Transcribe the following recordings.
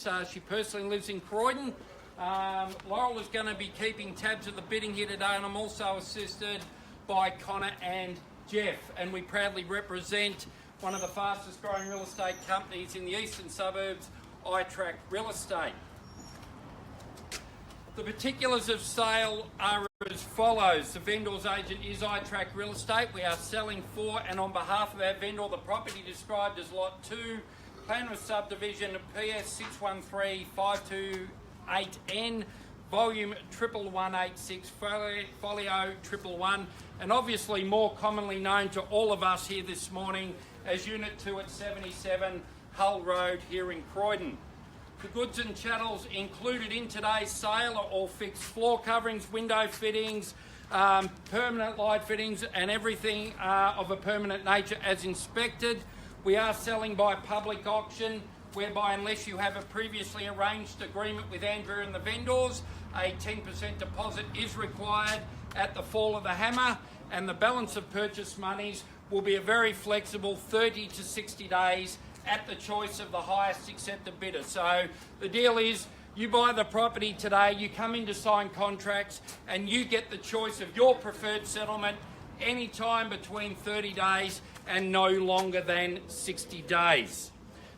Residence. She personally lives in Croydon. Laurel is going to be keeping tabs of the bidding here today, and I'm also assisted by Connor and Jeff, and we proudly represent one of the fastest growing real estate companies in the eastern suburbs, iTrack Real Estate. The particulars of sale are as follows. The vendor's agent is iTrack Real Estate. We are selling for and on behalf of our vendor the property described as Lot 2, plan of subdivision PS 613528N, volume 11186, folio 111, and obviously more commonly known to all of us here this morning as Unit 2 at 77 Hull Road here in Croydon. The goods and chattels included in today's sale are all fixed floor coverings, window fittings, permanent light fittings, and everything of a permanent nature as inspected. We are selling by public auction, whereby unless you have a previously arranged agreement with Andrew and the vendors, a 10% deposit is required at the fall of the hammer, and the balance of purchase monies will be a very flexible 30 to 60 days at the choice of the highest accepted bidder. So the deal is, you buy the property today, you come in to sign contracts, and you get the choice of your preferred settlement any time between 30 days and no longer than 60 days.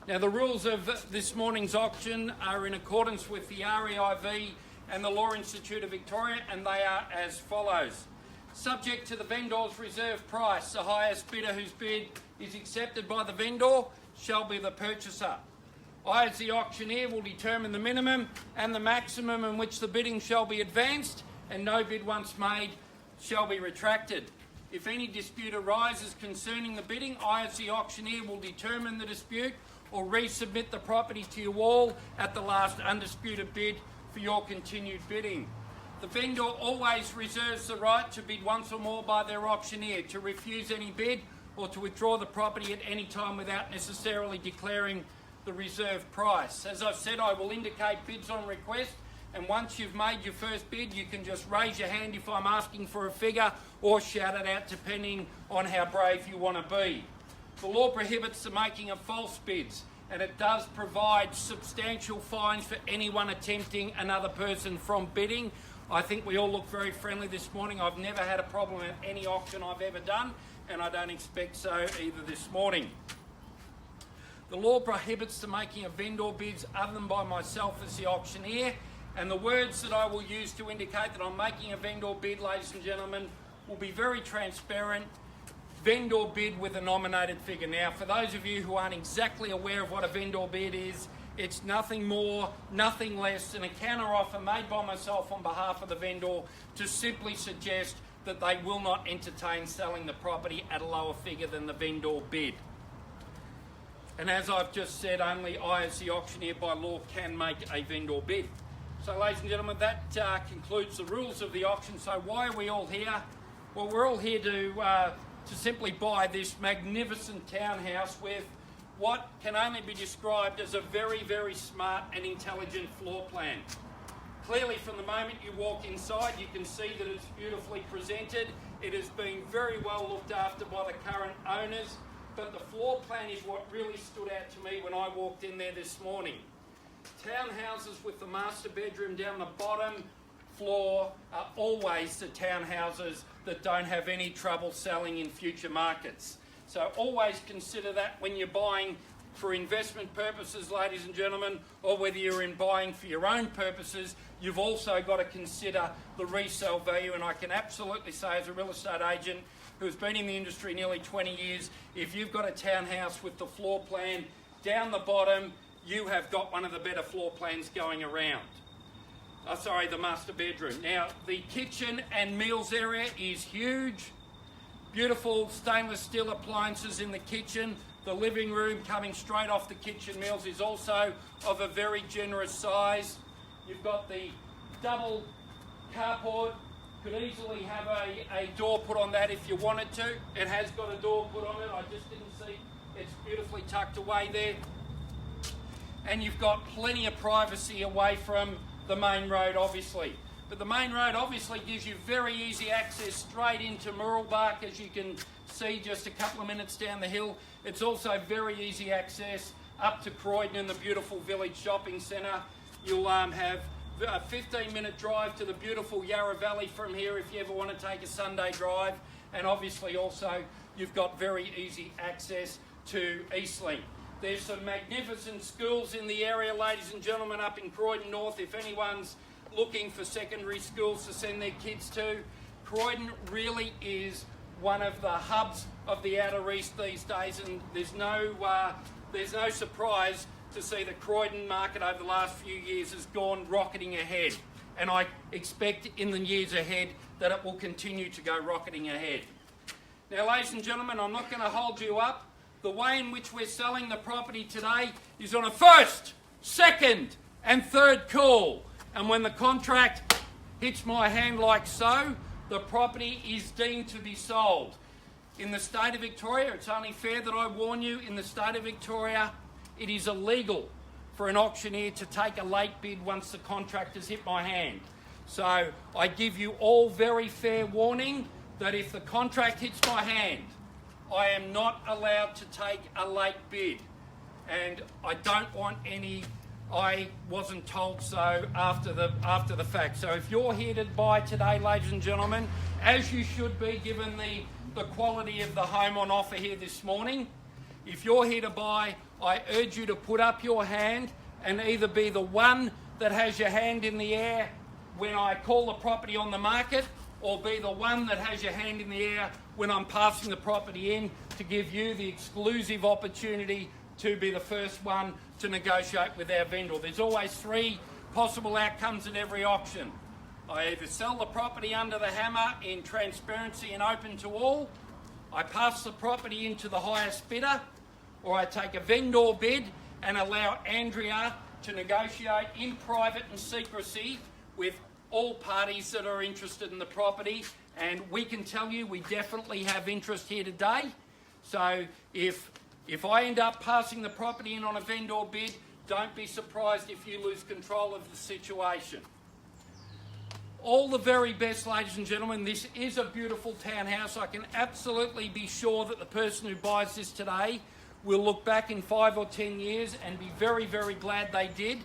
Now, the rules of this morning's auction are in accordance with the REIV and the Law Institute of Victoria, and they are as follows. Subject to the vendor's reserve price, the highest bidder whose bid is accepted by the vendor shall be the purchaser. I, as the auctioneer, will determine the minimum and the maximum in which the bidding shall be advanced, and no bid once made shall be retracted. If any dispute arises concerning the bidding, I, as the auctioneer, will determine the dispute or resubmit the property to you all at the last undisputed bid for your continued bidding. The vendor always reserves the right to bid once or more by their auctioneer, to refuse any bid, or to withdraw the property at any time without necessarily declaring the reserve price. As I've said, I will indicate bids on request, and once you've made your first bid, you can just raise your hand if I'm asking for a figure, or shout it out depending on how brave you want to be. The law prohibits the making of false bids, and it does provide substantial fines for anyone attempting another person from bidding. I think we all look very friendly this morning. I've never had a problem at any auction I've ever done, and I don't expect so either this morning. The law prohibits the making of vendor bids other than by myself as the auctioneer, and the words that I will use to indicate that I'm making a vendor bid, ladies and gentlemen, will be very transparent. Vendor bid with a nominated figure. Now, for those of you who aren't exactly aware of what a vendor bid is, it's nothing more, nothing less than a counter offer made by myself on behalf of the vendor to simply suggest that they will not entertain selling the property at a lower figure than the vendor bid. And as I've just said, only I, as the auctioneer by law, can make a vendor bid. So, ladies and gentlemen, that concludes the rules of the auction. So why are we all here? Well, we're all here to simply buy this magnificent townhouse with what can only be described as a very, very smart and intelligent floor plan. Clearly, from the moment you walk inside, you can see that it's beautifully presented. It has been very well looked after by the current owners, but the floor plan is what really stood out to me when I walked in there this morning. Townhouses with the master bedroom down the bottom floor are always the townhouses that don't have any trouble selling in future markets. So always consider that when you're buying for investment purposes, ladies and gentlemen, or whether you're in buying for your own purposes, you've also got to consider the resale value. And I can absolutely say, as a real estate agent who's been in the industry nearly 20 years, if you've got a townhouse with the floor plan down the bottom, you have got one of the better floor plans going around. The master bedroom. Now, the kitchen and meals area is huge. Beautiful stainless steel appliances in the kitchen. The living room coming straight off the kitchen meals is also of a very generous size. You've got the double carport. Could easily have a door put on that if you wanted to. It has got a door put on it. I just didn't see. It's beautifully tucked away there. And you've got plenty of privacy away from the main road, obviously. But the main road obviously gives you very easy access straight into Mooroolbark, as you can see just a couple of minutes down the hill. It's also very easy access up to Croydon in the beautiful Village Shopping Centre. You'll have a 15-minute drive to the beautiful Yarra Valley from here if you ever want to take a Sunday drive. And obviously also you've got very easy access to Eastlink. There's some magnificent schools in the area, ladies and gentlemen, up in Croydon North. If anyone's looking for secondary schools to send their kids to, Croydon really is one of the hubs of the outer east these days, and there's no surprise to see the Croydon market over the last few years has gone rocketing ahead, and I expect in the years ahead that it will continue to go rocketing ahead. Now, ladies and gentlemen, I'm not going to hold you up. The way in which we're selling the property today is on a first, second and third call, and when the contract hits my hand like so, the property is deemed to be sold. In the state of Victoria, it's only fair that I warn you, in the state of Victoria, it is illegal for an auctioneer to take a late bid once the contract has hit my hand. So I give you all very fair warning that if the contract hits my hand, I am not allowed to take a late bid. And I don't want any, I wasn't told so after the fact. So if you're here to buy today, ladies and gentlemen, as you should be given the quality of the home on offer here this morning, if you're here to buy, I urge you to put up your hand and either be the one that has your hand in the air when I call the property on the market, or be the one that has your hand in the air when I'm passing the property in, to give you the exclusive opportunity to be the first one to negotiate with our vendor. There's always three possible outcomes at every auction. I either sell the property under the hammer in transparency and open to all, I pass the property into the highest bidder, or I take a vendor bid and allow Andrea to negotiate in private and secrecy with all parties that are interested in the property. And we can tell you we definitely have interest here today. So if I end up passing the property in on a vendor bid, don't be surprised if you lose control of the situation. All the very best, ladies and gentlemen. This is a beautiful townhouse. I can absolutely be sure that the person who buys this today will look back in 5 or 10 years and be very, very glad they did.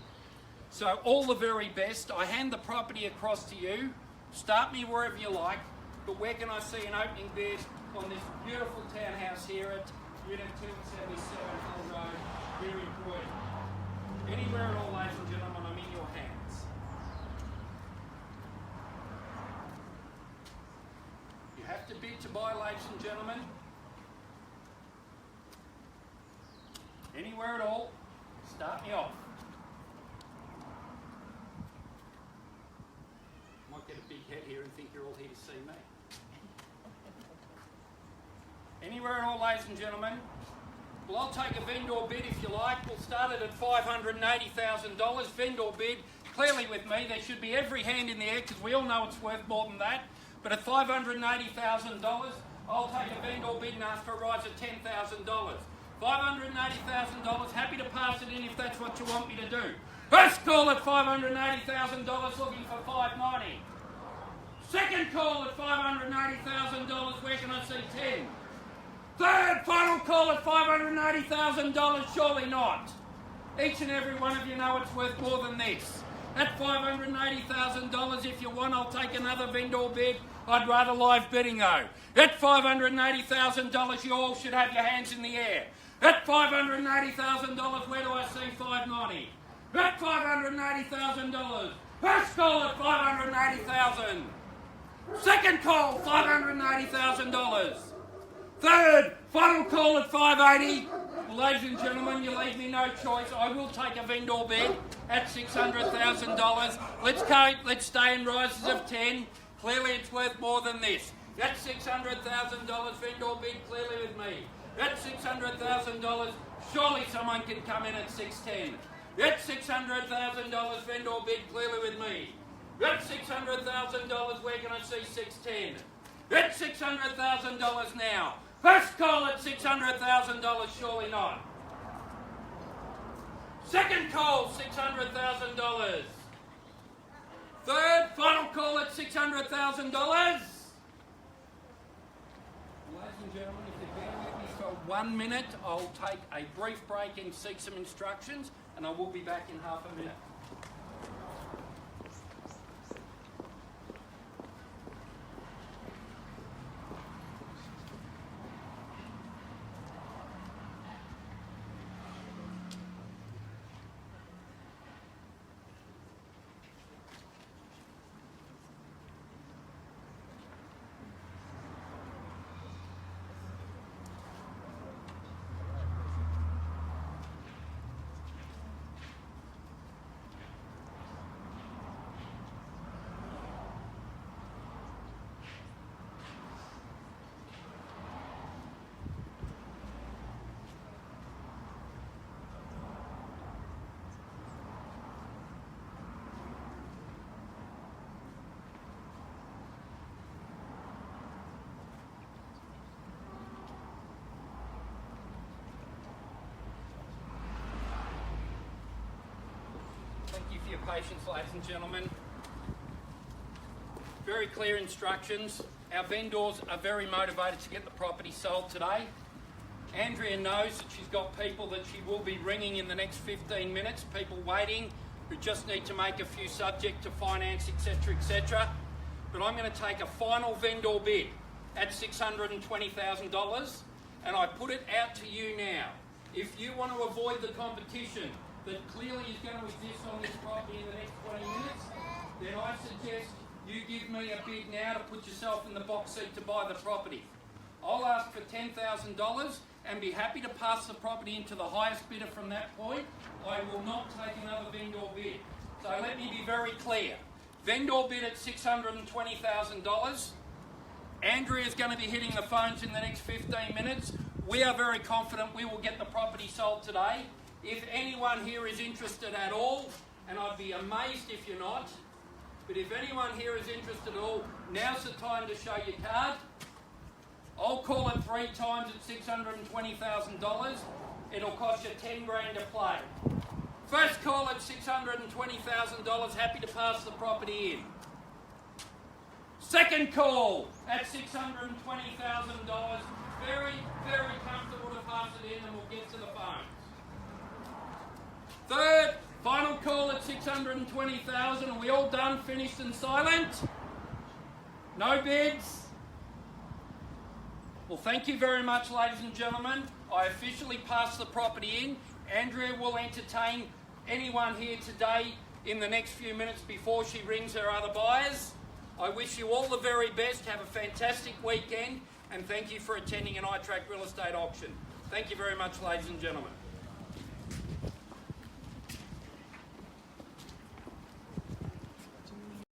So all the very best. I hand the property across to you. Start me wherever you like, but where can I see an opening bid on this beautiful townhouse here at Unit 277 Hull Road here in Croydon? Anywhere at all, ladies and gentlemen, I'm in your hands. You have to bid to buy, ladies and gentlemen. Anywhere at all, start me off. Might get a big head here and think you're all here to see me. Anywhere at all, ladies and gentlemen. Well, I'll take a vendor bid if you like. We'll start it at $580,000. Vendor bid, clearly with me, there should be every hand in the air because we all know it's worth more than that. But at $580,000, I'll take a vendor bid and ask for a rise of $10,000. $580,000, happy to pass it in if that's what you want me to do. First call at $580,000, looking for $590. Second call at $580,000, where can I see 10? Third final call at $580,000, surely not. Each and every one of you know it's worth more than this. At $580,000, if you want, I'll take another vendor bid. I'd rather live bidding though. At $580,000, you all should have your hands in the air. At $580,000, where do I see $590? At $580,000. First call at $580,000. Second call, $580,000. Third, final call at $580,000. Ladies and gentlemen, you leave me no choice. I will take a vendor bid at $600,000. Let's stay in rises of 10. Clearly it's worth more than this. At $600,000 vendor bid, clearly with me. At $600,000, surely someone can come in at $610,000. At $600,000 vendor bid, clearly with me. At $600,000, where can I see $610,000? At $600,000 now. First call at $600,000, surely not. Second call, $600,000. Third, final call at $600,000. Ladies and gentlemen, if you're being with me for about 1 minute. I'll take a brief break and seek some instructions, and I will be back in half a minute. Thank you for your patience, ladies and gentlemen. Very clear instructions. Our vendors are very motivated to get the property sold today. Andrea knows that she's got people that she will be ringing in the next 15 minutes, people waiting who just need to make a few subject to finance, etc., etc. But I'm going to take a final vendor bid at $620,000, and I put it out to you now. If you want to avoid the competition that clearly is going to exist on this property in the next 20 minutes, then I suggest you give me a bid now to put yourself in the box seat to buy the property. I'll ask for $10,000 and be happy to pass the property into the highest bidder from that point. I will not take another vendor bid. So let me be very clear. Vendor bid at $620,000. Andrea is going to be hitting the phones in the next 15 minutes. We are very confident we will get the property sold today. If anyone here is interested at all, and I'd be amazed if you're not, but if anyone here is interested at all, now's the time to show your card. I'll call it 3 times at $620,000. It'll cost you 10 grand to play. First call at $620,000, happy to pass the property in. Second call at $620,000, very, very comfortable to pass it in, and we'll get to the phones. Third, final call at $620,000. Are we all done, finished and silent? No bids? Well, thank you very much, ladies and gentlemen. I officially pass the property in. Andrea will entertain anyone here today in the next few minutes before she rings her other buyers. I wish you all the very best. Have a fantastic weekend, and thank you for attending an iTrack real estate auction. Thank you very much, ladies and gentlemen.